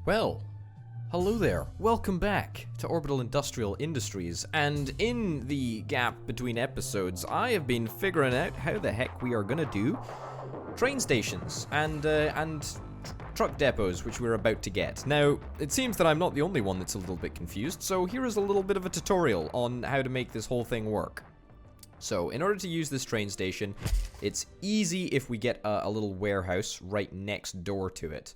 Well, hello there. Welcome back to Orbital Industrial Industries. And in the gap between episodes, I have been figuring out how the heck we are gonna do train stations and truck depots, which we're about to get. Now, it seems that I'm not the only one that's a little bit confused, so here is a little bit of a tutorial on how to make this whole thing work. So, in order to use this train station, it's easy if we get a little warehouse right next door to it.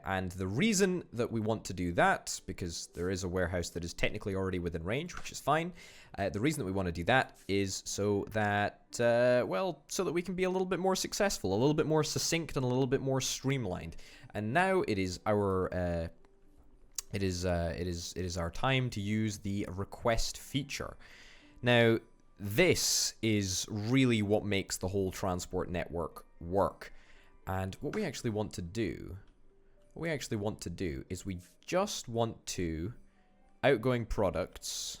And the reason that we want to do that, because there is a warehouse that is technically already within range, which is fine. The reason that we want to do that is so that, so that we can be a little bit more successful, a little bit more succinct, and a little bit more streamlined. And now it is our, it is our time to use the request feature. Now, this is really what makes the whole transport network work. And what we actually want to do. Is we just want to outgoing products.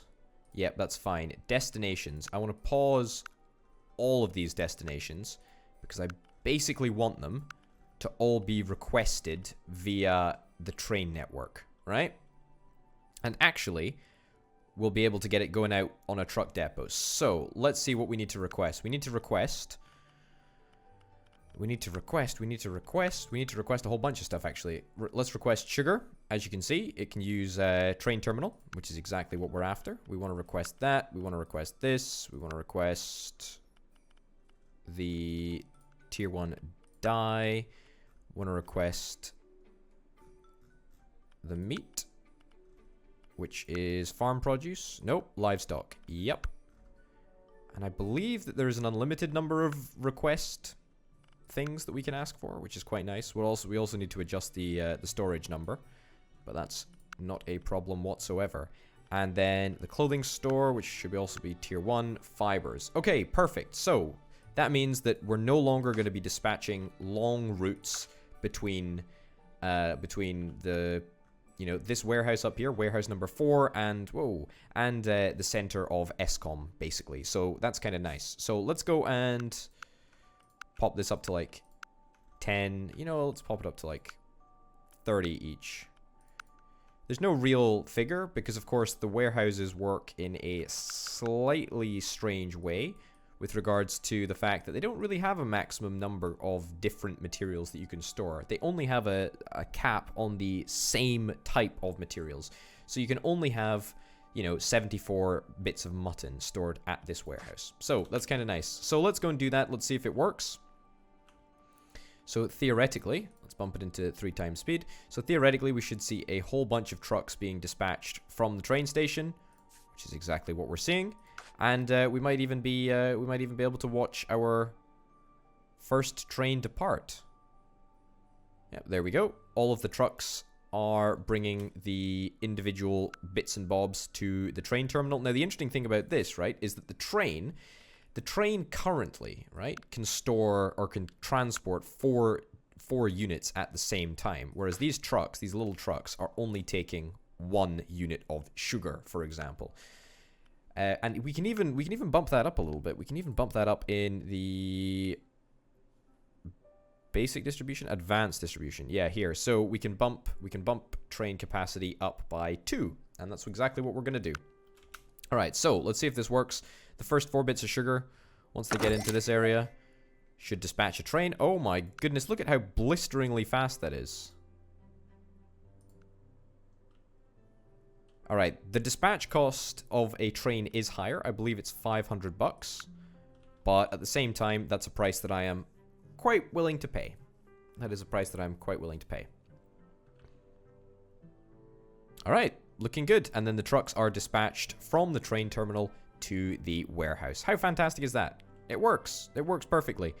Yep, that's fine. Destinations. I want to pause all of these destinations because I basically want them to all be requested via the train network, right? And actually, we'll be able to get it going out on a truck depot. So, let's see what we need to request. We need to request a whole bunch of stuff, actually. Let's request sugar. As you can see, it can use train terminal, which is exactly what we're after. We want to request that. We want to request this. We want to request the tier 1 dye. We want to request the meat, which is farm produce. Nope, livestock. Yep. And I believe that there is an unlimited number of request things that we can ask for, which is quite nice. We also need to adjust the storage number, but that's not a problem whatsoever. And then the clothing store, which should also be tier 1, fibers. Okay, perfect. So that means that we're no longer going to be dispatching long routes between the this warehouse up here, warehouse number 4, and the center of ESCOM, basically. So that's kind of nice. So let's go and pop this up to like 10. Let's pop it up to like 30 each. There's no real figure because, of course, the warehouses work in a slightly strange way with regards to the fact that they don't really have a maximum number of different materials that you can store. They only have a cap on the same type of materials. So you can only have 74 bits of mutton stored at this warehouse. So that's kind of nice. So let's go and do that. Let's see if it works. So theoretically, let's bump it into 3 times speed. So theoretically, we should see a whole bunch of trucks being dispatched from the train station, which is exactly what we're seeing. And we might even be able to watch our first train depart. Yeah, there we go. All of the trucks are bringing the individual bits and bobs to the train terminal. Now, the interesting thing about this, right, is that the train currently, right, can store or can transport four units at the same time, whereas these little trucks, are only taking 1 unit of sugar, for example. And we can even bump that up a little bit. We can even bump that up in the basic distribution, advanced distribution. Yeah, here. So we can bump train capacity up by 2, and that's exactly what we're gonna do. All right, so let's see if this works. The first 4 bits of sugar, once they get into this area, should dispatch a train. Oh my goodness, look at how blisteringly fast that is. All right, the dispatch cost of a train is higher. I believe it's $500, but at the same time, that's a price that I am quite willing to pay. That is a price that I'm quite willing to pay. All right, looking good. And then the trucks are dispatched from the train terminal to the warehouse. How fantastic is that? It works. It works perfectly.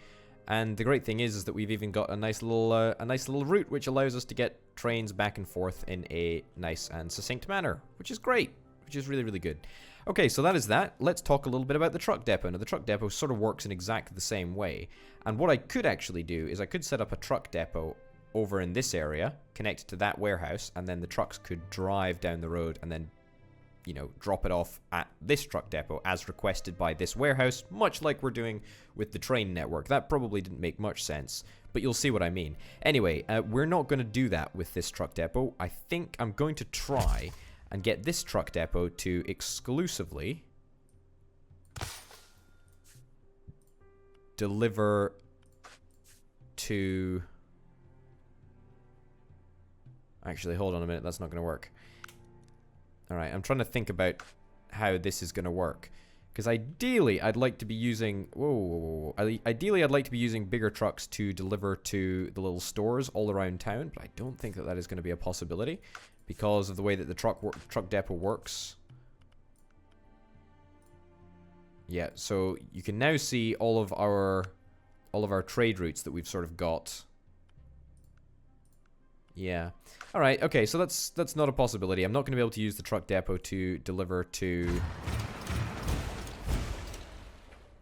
And the great thing is that we've even got a nice little route which allows us to get trains back and forth in a nice and succinct manner, which is great, which is really, really good. Okay, so that is that. Let's talk a little bit about the truck depot. Now, the truck depot sort of works in exactly the same way. And what I could actually do is I could set up a truck depot over in this area, connected to that warehouse, and then the trucks could drive down the road and then drop it off at this truck depot as requested by this warehouse, much like we're doing with the train network. That probably didn't make much sense, But you'll see what I mean. Anyway, we're not going to do that with this truck depot. I think I'm going to try and get this truck depot to exclusively deliver to... Actually, hold on a minute. That's not going to work. Alright, I'm trying to think about how this is going to work. Because ideally, I'd like to be using... Whoa. Ideally, I'd like to be using bigger trucks to deliver to the little stores all around town. But I don't think that that is going to be a possibility. Because of the way that the truck depot works. Yeah, so you can now see all of our trade routes that we've sort of got. Yeah. Alright, okay, so that's not a possibility. I'm not going to be able to use the truck depot to deliver to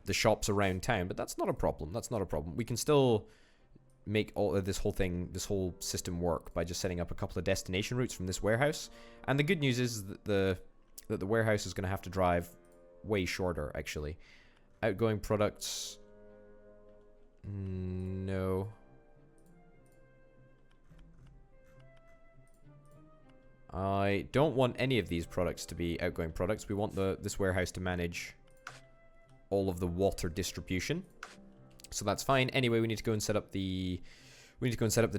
the shops around town, but that's not a problem. That's not a problem. We can still make all of this whole system work by just setting up a couple of destination routes from this warehouse. And the good news is that the warehouse is going to have to drive way shorter, actually. Outgoing products... No... I don't want any of these products to be outgoing products. We want this warehouse to manage all of the water distribution. So that's fine. Anyway, we need to go and set up the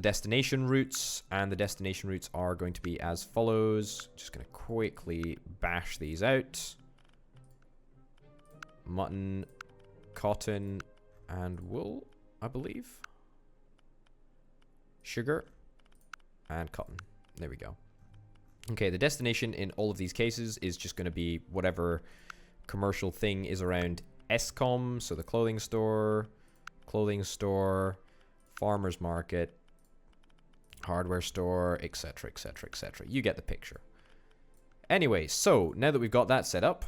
destination routes, and the destination routes are going to be as follows. Just going to quickly bash these out. Mutton, cotton, and wool, I believe. Sugar and cotton. There we go. Okay, the destination in all of these cases is just going to be whatever commercial thing is around ESCOM, so the clothing store, farmer's market, hardware store, etc, etc, etc. You get the picture. Anyway, so now that we've got that set up,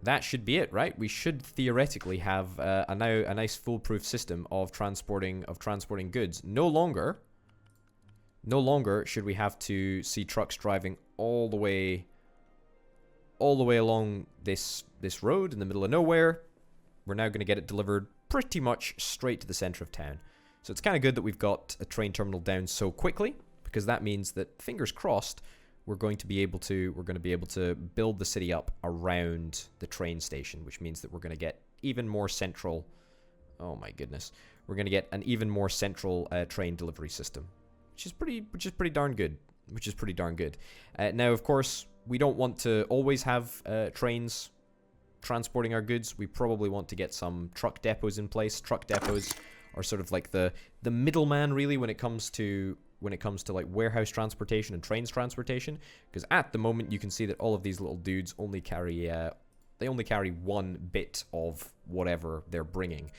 that should be it, right? We should theoretically have a nice foolproof system of transporting goods. No longer should we have to see trucks driving all the way along this road in the middle of nowhere. We're now going to get it delivered pretty much straight to the center of town. So it's kind of good that we've got a train terminal down so quickly, because that means that, fingers crossed, we're going to be able to build the city up around the train station, which means that we're going to get even more central. Oh my goodness, we're going to get an even more central train delivery system. Which is pretty darn good. Now, of course, we don't want to always have trains transporting our goods. We probably want to get some truck depots in place. Truck depots are sort of like the middleman, really, when it comes to like warehouse transportation and trains transportation. Because at the moment, you can see that all of these little dudes only carry one bit of whatever they're bringing.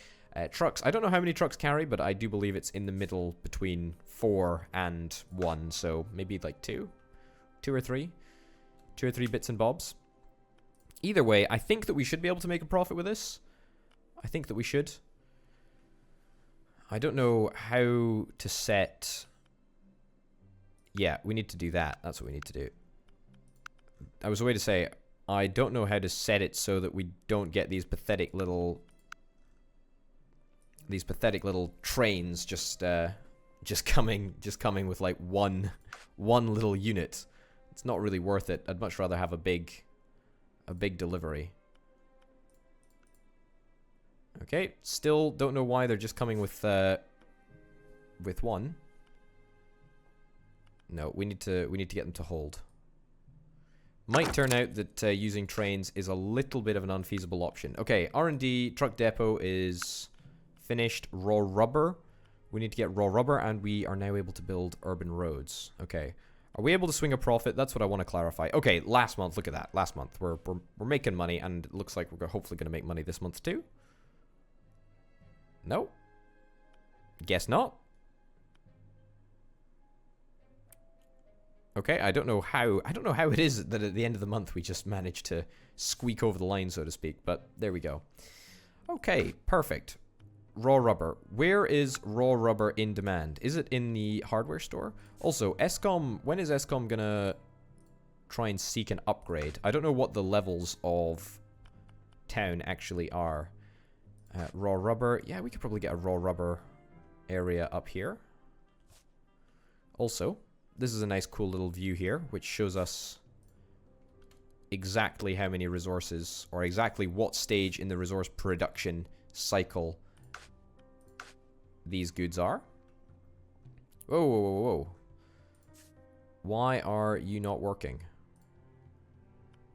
Trucks, I don't know how many trucks carry, but I do believe it's in the middle between 4 and 1, so maybe like 2 or 3 bits and bobs. Either way, I think that we should be able to make a profit with this. I think that we should. I don't know how to set... Yeah, we need to do that. That's what we need to do. I was a way to say, I don't know how to set it so that we don't get these pathetic little trains just coming with like one little unit. It's not really worth it. I'd much rather have a big delivery. Okay, still don't know why they're just coming with one. No, we need to get them to hold. Might turn out that using trains is a little bit of an unfeasible option. Okay, R&D truck depot is finished. Raw rubber. We need to get raw rubber, and we are now able to build urban roads. Okay. Are we able to swing a profit? That's what I want to clarify. Okay, last month, look at that. Last month, we're making money, and it looks like we're hopefully going to make money this month too. No? Guess not. Okay, I don't know how it is that at the end of the month we just managed to squeak over the line, so to speak, but there we go. Okay, perfect. Raw rubber. Where is raw rubber in demand? Is it in the hardware store? Also, ESCOM, when is ESCOM gonna try and seek an upgrade? I don't know what the levels of town actually are. Raw rubber. Yeah, we could probably get a raw rubber area up here. Also, this is a nice cool little view here, which shows us exactly how many resources, or exactly what stage in the resource production cycle these goods are. Whoa, whoa, whoa, whoa. Why are you not working?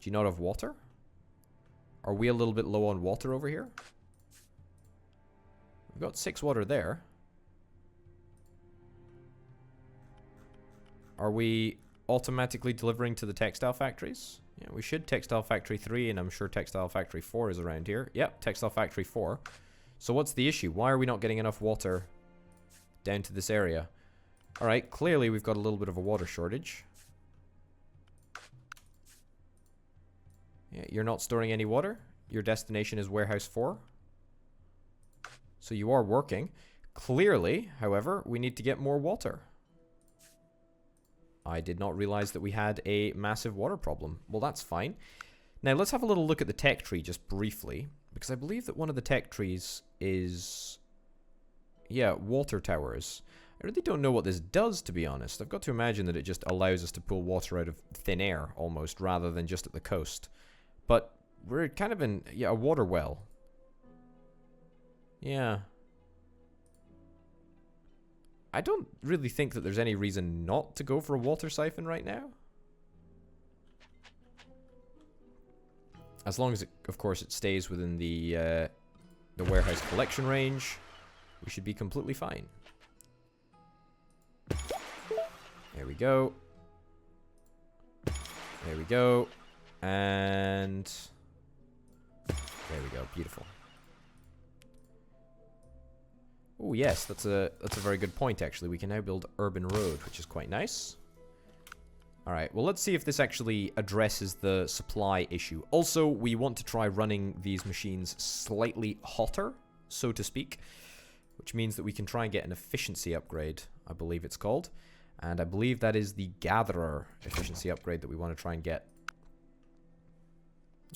Do you not have water? Are we a little bit low on water over here? We've got 6 water there. Are we automatically delivering to the textile factories? Yeah, we should. Textile Factory 3, and I'm sure Textile Factory 4 is around here. Yep, Textile Factory 4. So what's the issue? Why are we not getting enough water down to this area? Alright, clearly we've got a little bit of a water shortage. Yeah, you're not storing any water. Your destination is Warehouse 4. So you are working. Clearly, however, we need to get more water. I did not realize that we had a massive water problem. Well, that's fine. Now, let's have a little look at the tech tree just briefly, because I believe that one of the tech trees is... yeah, water towers. I really don't know what this does, to be honest. I've got to imagine that it just allows us to pull water out of thin air, almost, rather than just at the coast. But we're kind of in, yeah, a water well. Yeah. I don't really think that there's any reason not to go for a water siphon right now. As long as, of course, it stays within the warehouse collection range, we should be completely fine. There we go. There we go. And there we go. Beautiful. Oh yes, that's a very good point actually. We can now build Urban Road, which is quite nice. Alright, well let's see if this actually addresses the supply issue. Also, we want to try running these machines slightly hotter, so to speak. Which means that we can try and get an efficiency upgrade, I believe it's called. And I believe that is the Gatherer efficiency upgrade that we want to try and get.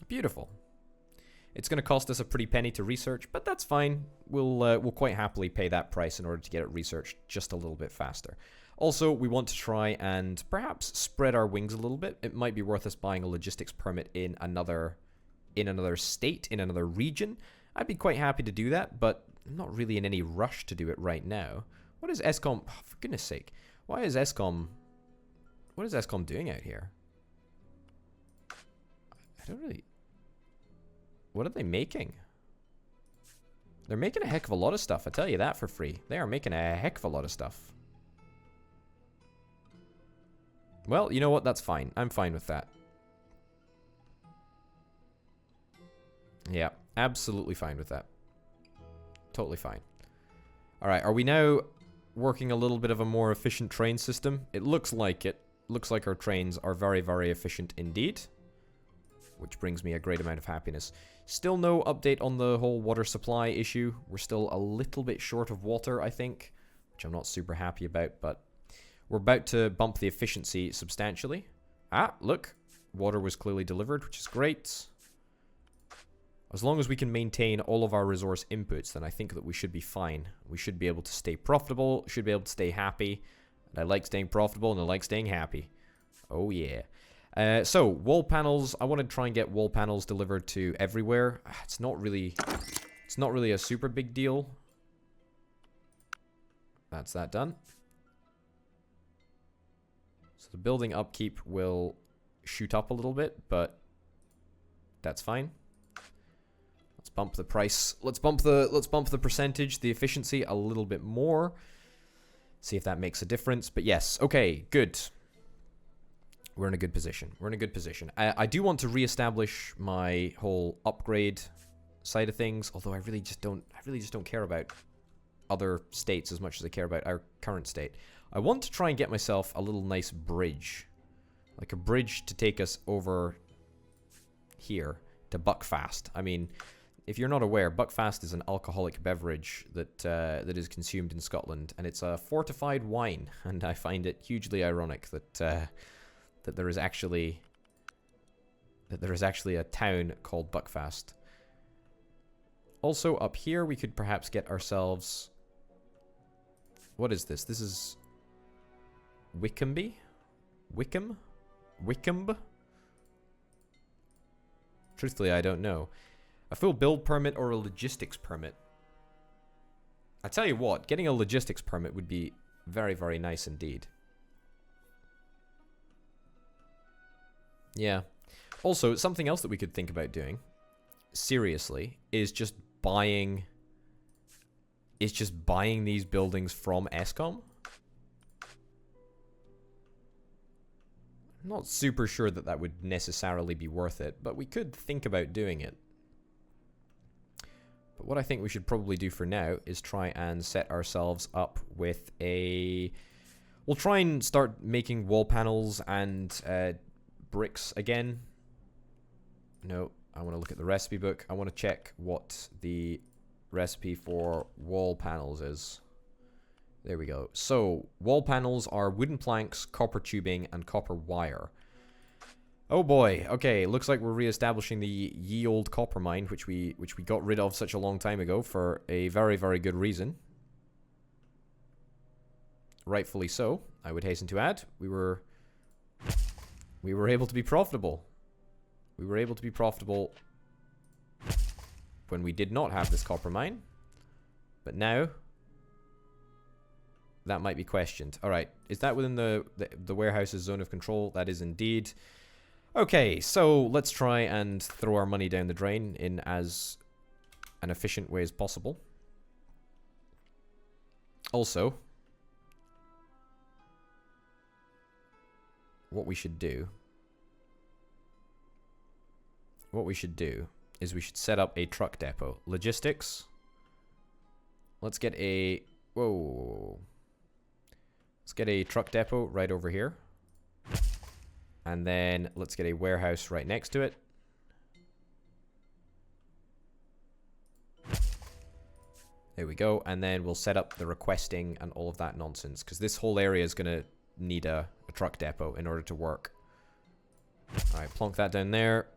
Beautiful. It's going to cost us a pretty penny to research, but that's fine. We'll quite happily pay that price in order to get it researched just a little bit faster. Also, we want to try and perhaps spread our wings a little bit. It might be worth us buying a logistics permit in another state, in another region. I'd be quite happy to do that, but I'm not really in any rush to do it right now. What is ESCOM? Oh, for goodness sake. Why is ESCOM... what is ESCOM doing out here? I don't really... what are they making? They're making a heck of a lot of stuff, I tell you that for free. They are making a heck of a lot of stuff. Well, you know what? That's fine. I'm fine with that. Yeah, absolutely fine with that. Totally fine. Alright, are we now working a little bit of a more efficient train system? It looks like it. Looks like our trains are very, very efficient indeed. Which brings me a great amount of happiness. Still no update on the whole water supply issue. We're still a little bit short of water, I think. Which I'm not super happy about, but... we're about to bump the efficiency substantially. Ah, look. Water was clearly delivered, which is great. As long as we can maintain all of our resource inputs, then I think that we should be fine. We should be able to stay profitable, should be able to stay happy. And I like staying profitable, and I like staying happy. Oh, yeah. So, wall panels. I want to try and get wall panels delivered to everywhere. It's not really a super big deal. That's that done. So the building upkeep will shoot up a little bit, but that's fine. Let's bump the price. Let's bump the percentage, the efficiency a little bit more. See if that makes a difference. But yes, okay, good. We're in a good position. We're in a good position. I do want to reestablish my whole upgrade side of things, although I really just don't care about other states as much as I care about our current state. I want to try and get myself a little nice bridge. Like a bridge to take us over here to Buckfast. I mean, if you're not aware, Buckfast is an alcoholic beverage that that is consumed in Scotland, and it's a fortified wine. And I find it hugely ironic that that there is actually a town called Buckfast. Also, up here, we could perhaps get ourselves What is this? This is Wickhamby? Wickham? Wickham? Truthfully, I don't know. A full build permit or a logistics permit? I tell you what, getting a logistics permit would be very, very nice indeed. Yeah. Also, something else that we could think about doing, seriously, is just buying these buildings from ESCOM. I'm not super sure that that would necessarily be worth it, but we could think about doing it. But what I think we should probably do for now is try and set ourselves up with a... We'll try and start making wall panels and bricks again. No, I want to look at the recipe book. I want to check what the recipe for wall panels is. There we go. So, wall panels are wooden planks, copper tubing, and copper wire. Oh boy. Okay, looks like we're re-establishing the ye old copper mine, which we got rid of such a long time ago for a very, very good reason. Rightfully so, I would hasten to add. We were able to be profitable. We were able to be profitable when we did not have this copper mine. But now, that might be questioned. Alright, is that within the warehouse's zone of control? That is indeed. Okay, so let's try and throw our money down the drain in as an efficient way as possible. Also, what we should do is we should set up a truck depot. Logistics. Let's get a... Whoa. Let's get a truck depot right over here. And then let's get a warehouse right next to it. There we go. And then we'll set up the requesting and all of that nonsense, because this whole area is going to need a truck depot in order to work. Alright, plonk that down there.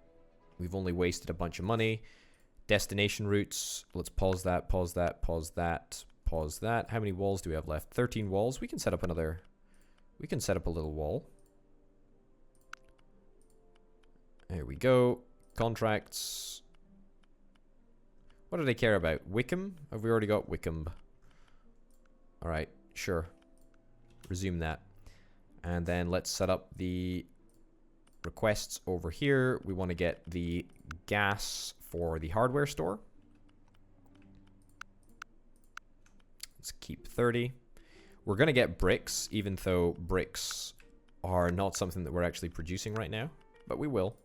We've only wasted a bunch of money. Destination routes. Let's pause that, pause that, pause that, pause that. How many walls do we have left? 13 walls. We can set up another... We can set up a little wall. There we go. Contracts. What do they care about? Wickham? Have we already got Wickham? Alright, sure. Resume that. And then let's set up the requests over here. We want to get the gas for the hardware store. Let's keep 30. We're going to get bricks, even though bricks are not something that we're actually producing right now. But we will.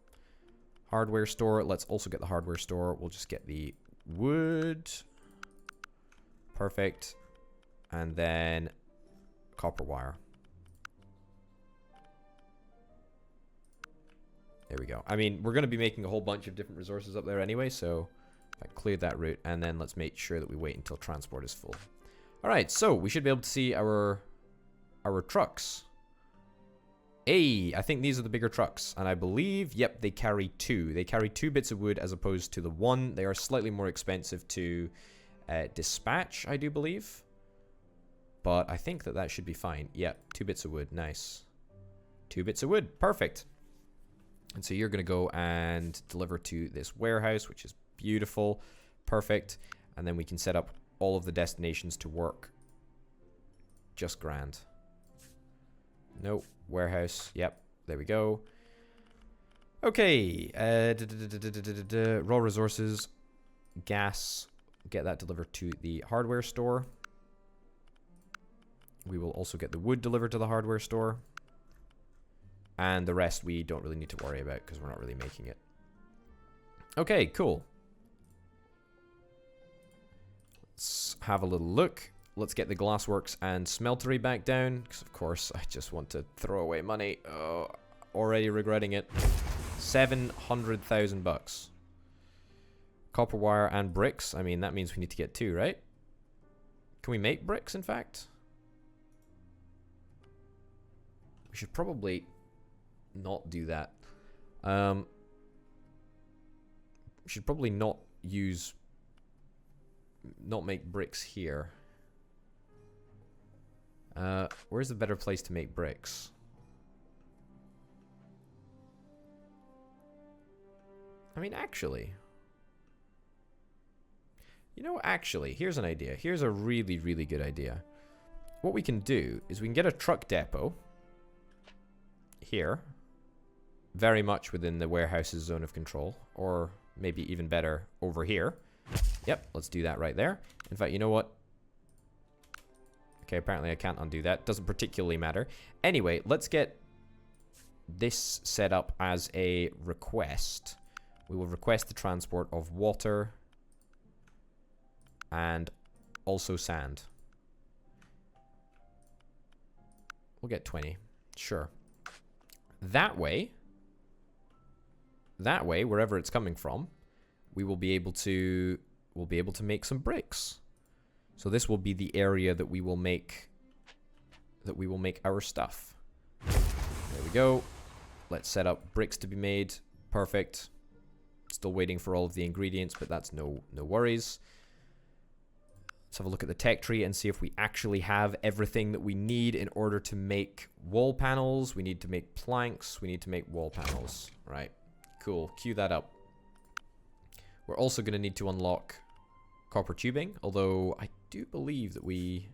Hardware store. Let's also get the hardware store. We'll just get the wood. Perfect. And then copper wire. There we go. I mean, we're going to be making a whole bunch of different resources up there anyway, so I cleared that route, and then let's make sure that we wait until transport is full. Alright, so we should be able to see our trucks. Hey, I think these are the bigger trucks, and I believe, yep, they carry 2. They carry 2 bits of wood as opposed to the 1. They are slightly more expensive to dispatch, I do believe. But I think that should be fine. Yep, 2 bits of wood, nice. 2 bits of wood, perfect. And so you're going to go and deliver to this warehouse, which is beautiful, perfect. And then we can set up all of the destinations to work. Just grand. Nope. Warehouse. Yep. There we go. Okay. Raw resources. Gas. Get that delivered to the hardware store. We will also get the wood delivered to the hardware store. And the rest we don't really need to worry about because we're not really making it. Okay, cool. Let's have a little look. Let's get the glassworks and smeltery back down, because of course I just want to throw away money. Oh, already regretting it. 700,000 bucks. Copper wire and bricks. I mean, that means we need to get 2, right? Can we make bricks, in fact? We should probably not do that. We should probably not make bricks here. Where's the better place to make bricks? I mean, actually... You know, actually, here's an idea. Here's a really, really good idea. What we can do is we can get a truck depot here, very much within the warehouse's zone of control, or maybe even better, over here. Yep, let's do that right there. In fact, you know what? Okay, apparently I can't undo that. Doesn't particularly matter. Anyway, let's get this set up as a request. We will request the transport of water and also sand. We'll get 20. Sure. That way, wherever it's coming from, we will be able to make some bricks. So this will be the area that we will make our stuff. There we go. Let's set up bricks to be made. Perfect. Still waiting for all of the ingredients, but that's no worries. Let's have a look at the tech tree and see if we actually have everything that we need in order to make wall panels. We need to make planks. We need to make wall panels. Right. Cool. Cue that up. We're also going to need to unlock copper tubing, although I do believe that we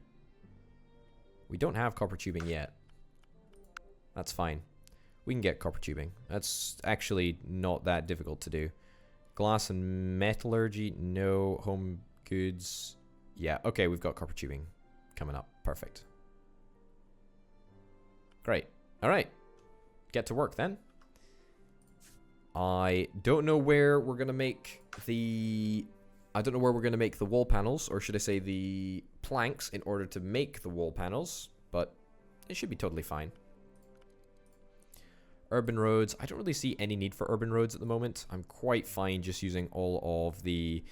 don't have copper tubing yet. That's fine. We can get copper tubing. That's actually not that difficult to do. Glass and metallurgy, no. Home goods... Yeah, okay, we've got copper tubing coming up. Perfect. Great. All right. Get to work then. I don't know where we're going to make the... I don't know where we're going to make the wall panels, or should I say the planks, in order to make the wall panels, but it should be totally fine. Urban roads. I don't really see any need for urban roads at the moment. I'm quite fine just using all of the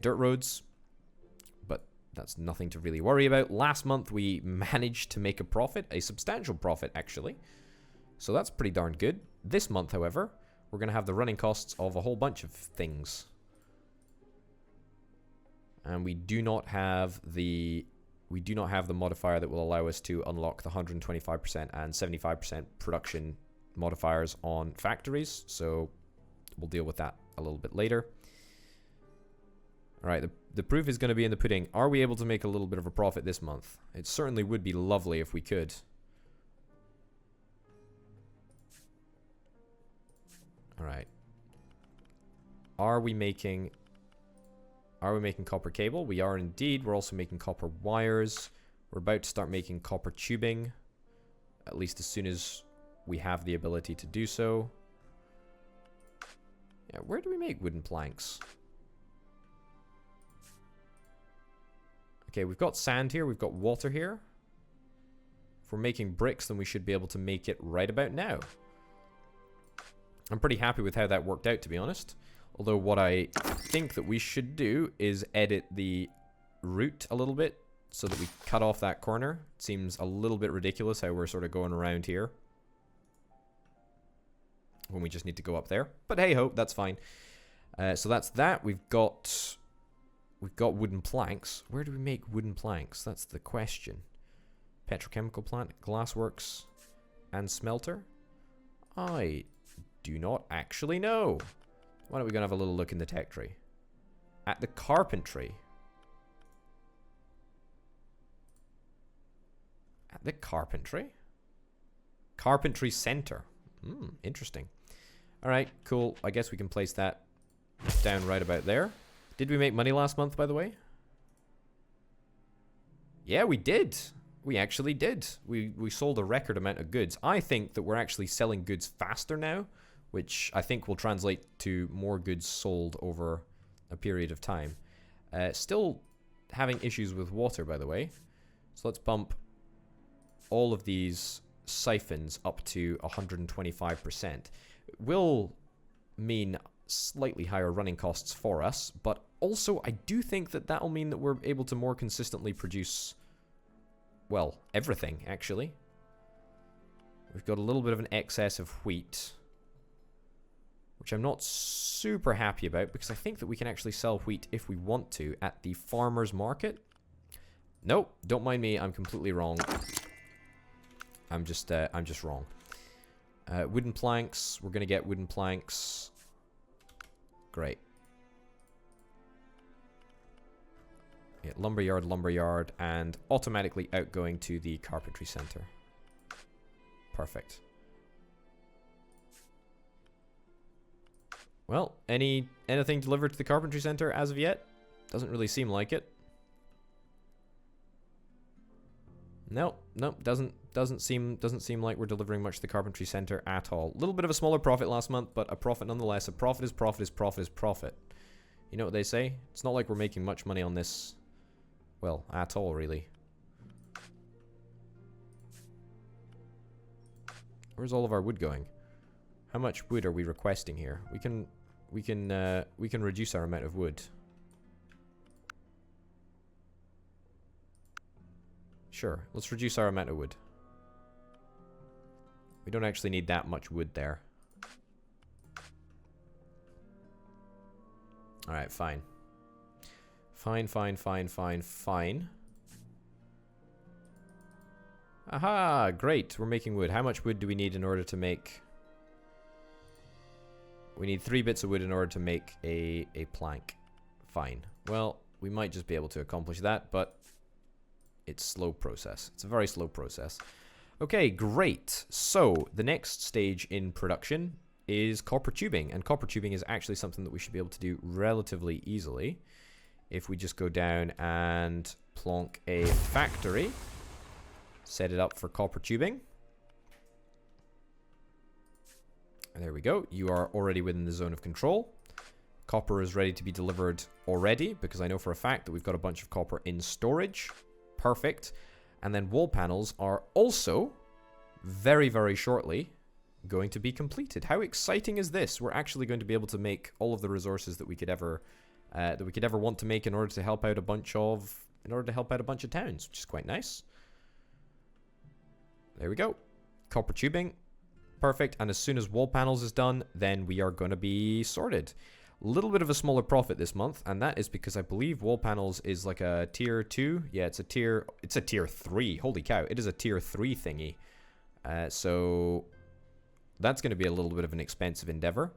dirt roads. That's nothing to really worry about. Last month, we managed to make a profit, a substantial profit, actually. So that's pretty darn good. This month, however, we're going to have the running costs of a whole bunch of things. And we do not have the modifier that will allow us to unlock the 125% and 75% production modifiers on factories. So we'll deal with that a little bit later. All right, the proof is going to be in the pudding. Are we able to make a little bit of a profit this month? It certainly would be lovely if we could. All right. Are we making copper cable? We are indeed. We're also making copper wires. We're about to start making copper tubing, at least as soon as we have the ability to do so. Yeah, where do we make wooden planks? Okay, we've got sand here, we've got water here. If we're making bricks, then we should be able to make it right about now. I'm pretty happy with how that worked out, to be honest. Although what I think that we should do is edit the route a little bit so that we cut off that corner. It seems a little bit ridiculous how we're sort of going around here when we just need to go up there. But hey ho, that's fine. So that's that. We've got wooden planks. Where do we make wooden planks? That's the question. Petrochemical plant, glassworks, and smelter? I do not actually know. Why don't we go and have a little look in the tech tree? At the carpentry. At the carpentry? Carpentry center. Interesting. Alright, cool. I guess we can place that down right about there. Did we make money last month, by the way? Yeah, we did. We actually did. We sold a record amount of goods. I think that we're actually selling goods faster now, which I think will translate to more goods sold over a period of time. Still having issues with water, by the way. So let's bump all of these siphons up to 125%. It will mean slightly higher running costs for us, but also I do think that that'll mean that we're able to more consistently produce, well, everything, actually. We've got a little bit of an excess of wheat, which I'm not super happy about, because I think that we can actually sell wheat if we want to at the farmer's market. Nope, don't mind me, I'm completely wrong. I'm just wrong. Wooden planks. We're gonna get wooden planks. Great. Yeah, lumberyard, and automatically outgoing to the carpentry center. Perfect. Well, anything delivered to the carpentry center as of yet? Doesn't really seem like it. Nope, doesn't seem like we're delivering much to the carpentry center at all. A little bit of a smaller profit last month, but a profit nonetheless. A profit is profit is profit is profit. You know what they say? It's not like we're making much money on this, well, at all really. Where's all of our wood going? How much wood are we requesting here? We can reduce our amount of wood. Sure, let's reduce our amount of wood. We don't actually need that much wood there. Alright, fine. Fine. Aha, great, we're making wood. How much wood do we need in order to make... We need 3 bits of wood in order to make a plank. Fine. Well, we might just be able to accomplish that, but it's a slow process. It's a very slow process. Okay, great. So, the next stage in production is copper tubing. And copper tubing is actually something that we should be able to do relatively easily. If we just go down and plonk a factory, set it up for copper tubing. There we go. You are already within the zone of control. Copper is ready to be delivered already, because I know for a fact that we've got a bunch of copper in storage. Perfect. And then wall panels are also very, very shortly going to be completed. How exciting is this? We're actually going to be able to make all of the resources that we could ever want to make in order to help out a bunch of towns, which is quite nice. There we go. Copper tubing. Perfect. And as soon as wall panels is done, then we are going to be sorted. A little bit of a smaller profit this month, and that is because I believe wall panels is like a tier 2. Yeah, it's a tier 3. Holy cow, it is a tier 3 thingy. So that's going to be a little bit of an expensive endeavor.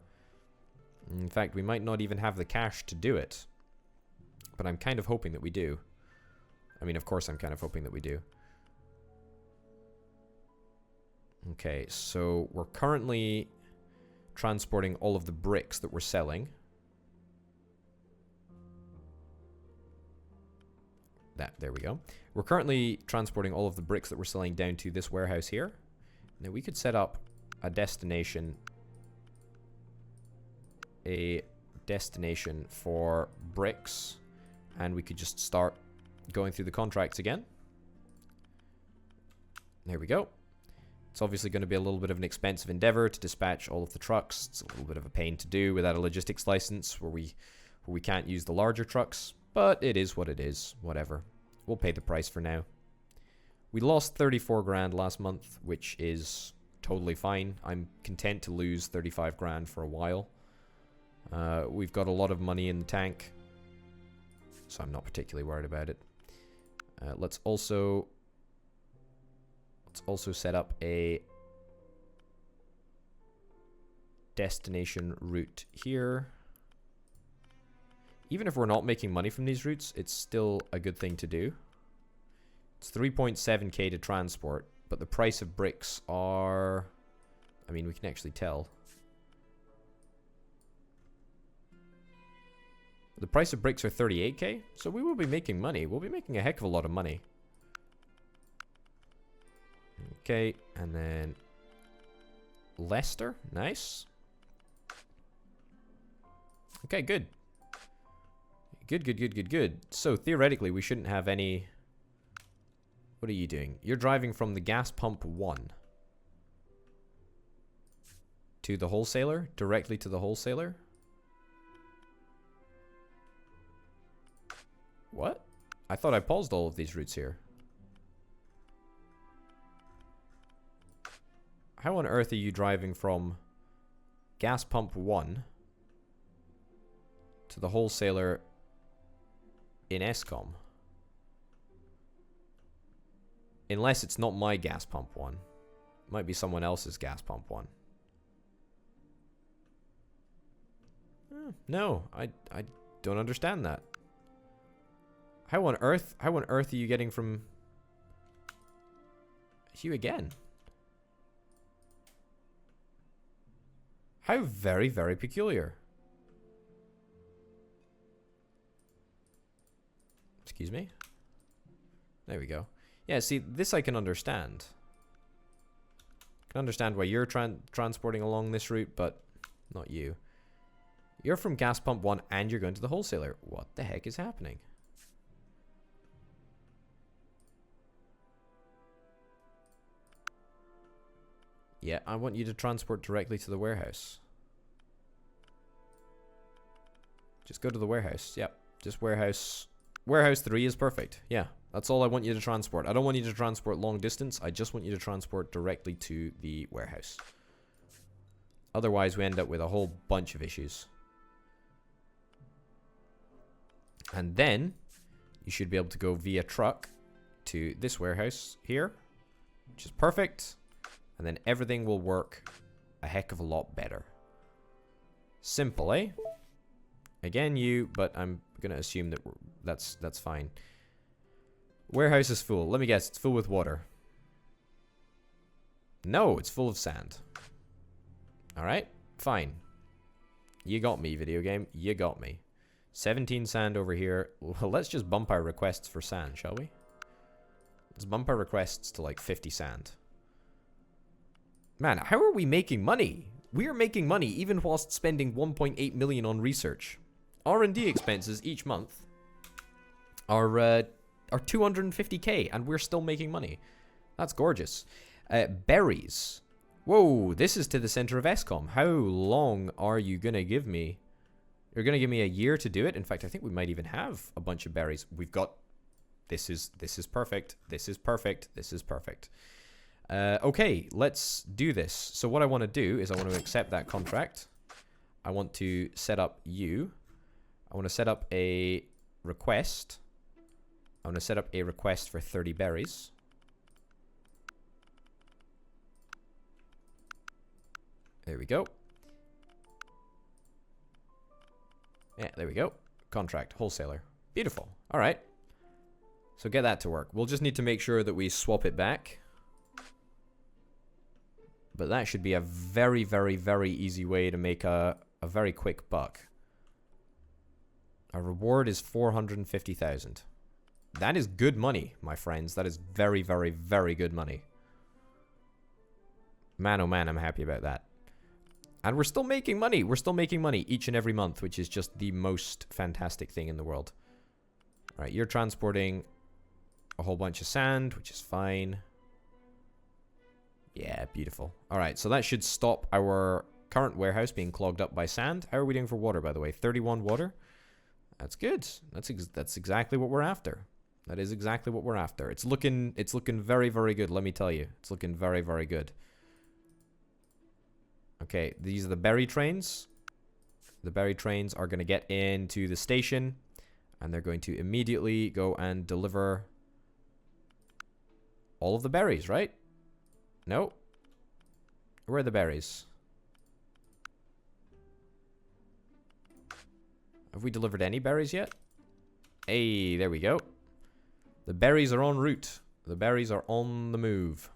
In fact, we might not even have the cash to do it. But I'm kind of hoping that we do. I mean, of course I'm kind of hoping that we do. Okay, so we're currently transporting all of the bricks that we're selling. There we go. We're currently transporting all of the bricks that we're selling down to this warehouse here. Now we could set up a destination for bricks, and we could just start going through the contracts again. There we go. It's obviously going to be a little bit of an expensive endeavor to dispatch all of the trucks. It's a little bit of a pain to do without a logistics license where we can't use the larger trucks, but it is what it is. Whatever. We'll pay the price for now. We lost 34 grand last month, which is totally fine. I'm content to lose 35 grand for a while. We've got a lot of money in the tank, so I'm not particularly worried about it. Let's also set up a destination route here. Even if we're not making money from these routes, it's still a good thing to do. It's 3.7k to transport, but the price of bricks are... I mean, we can actually tell. The price of bricks are 38k, so we will be making money. We'll be making a heck of a lot of money. Okay, and then Leicester, nice. Okay, good. Good. So theoretically, we shouldn't have any... What are you doing? You're driving from the gas pump 1 to the wholesaler, directly to the wholesaler. What? I thought I paused all of these routes here. How on earth are you driving from gas pump 1 to the wholesaler in Escom? Unless it's not my gas pump 1. Might be someone else's gas pump one. No, I don't understand that. How on earth are you getting from you again? How very, very peculiar. Excuse me? There we go. Yeah, see, this I can understand. I can understand why you're transporting along this route, but not you. You're from gas pump 1 and you're going to the wholesaler. What the heck is happening? Yeah, I want you to transport directly to the warehouse. Just go to the warehouse. Yep, just warehouse. Warehouse 3 is perfect. Yeah, that's all I want you to transport. I don't want you to transport long distance. I just want you to transport directly to the warehouse. Otherwise, we end up with a whole bunch of issues. And then, you should be able to go via truck to this warehouse here, which is perfect. And then everything will work a heck of a lot better. Simple, eh? Again, you, but I'm gonna assume that that's fine. Warehouse is full. Let me guess, it's full with water. No, it's full of sand. Alright, fine. You got me, video game. You got me. 17 sand over here. Well, let's just bump our requests for sand, shall we? Let's bump our requests to like 50 sand. Man, how are we making money? We are making money even whilst spending 1.8 million on research. R&D expenses each month are 250k, and we're still making money. That's gorgeous. Berries. Whoa, this is to the center of ESCOM. How long are you gonna give me? You're gonna give me a year to do it. In fact, I think we might even have a bunch of berries. We've got. This is perfect. This is perfect. This is perfect. Okay, let's do this. So what I want to do is I want to accept that contract. I want to set up you. I want to set up a request. I want to set up a request for 30 berries. There we go. Yeah, there we go. Contract, wholesaler. Beautiful. All right. So get that to work. We'll just need to make sure that we swap it back. But that should be a very, very, very easy way to make a very quick buck. Our reward is 450,000. That is good money, my friends. That is very, very, very good money. Man, oh man, I'm happy about that. And we're still making money. We're still making money each and every month, which is just the most fantastic thing in the world. All right, you're transporting a whole bunch of sand, which is fine. Yeah, beautiful. All right, so that should stop our current warehouse being clogged up by sand. How are we doing for water, by the way? 31 water. That's good. That's exactly what we're after. That is exactly what we're after. It's looking very, very good, let me tell you. It's looking very, very good. Okay, these are the berry trains. The berry trains are going to get into the station, and they're going to immediately go and deliver all of the berries, right? No. Where are the berries? Have we delivered any berries yet? Hey, there we go. The berries are en route. The berries are on the move.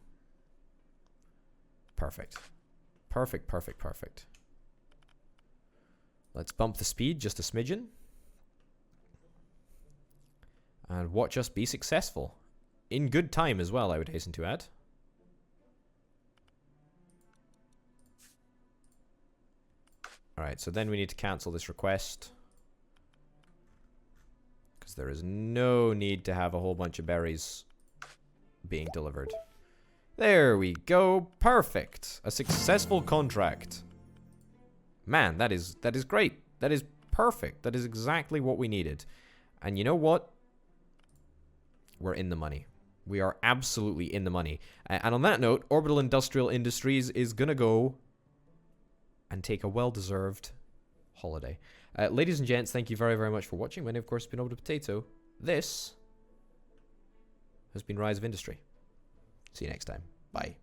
Perfect. Perfect, perfect, perfect. Let's bump the speed just a smidgen. And watch us be successful. In good time as well, I would hasten to add. Alright, so then we need to cancel this request. Because there is no need to have a whole bunch of berries being delivered. There we go. Perfect. A successful contract. Man, that is great. That is perfect. That is exactly what we needed. And you know what? We're in the money. We are absolutely in the money. And on that note, Orbital Industrial Industries is going to go and take a well-deserved holiday. Ladies and gents, thank you very, very much for watching. My name, of course, has been Over the Potato. This has been Rise of Industry. See you next time. Bye.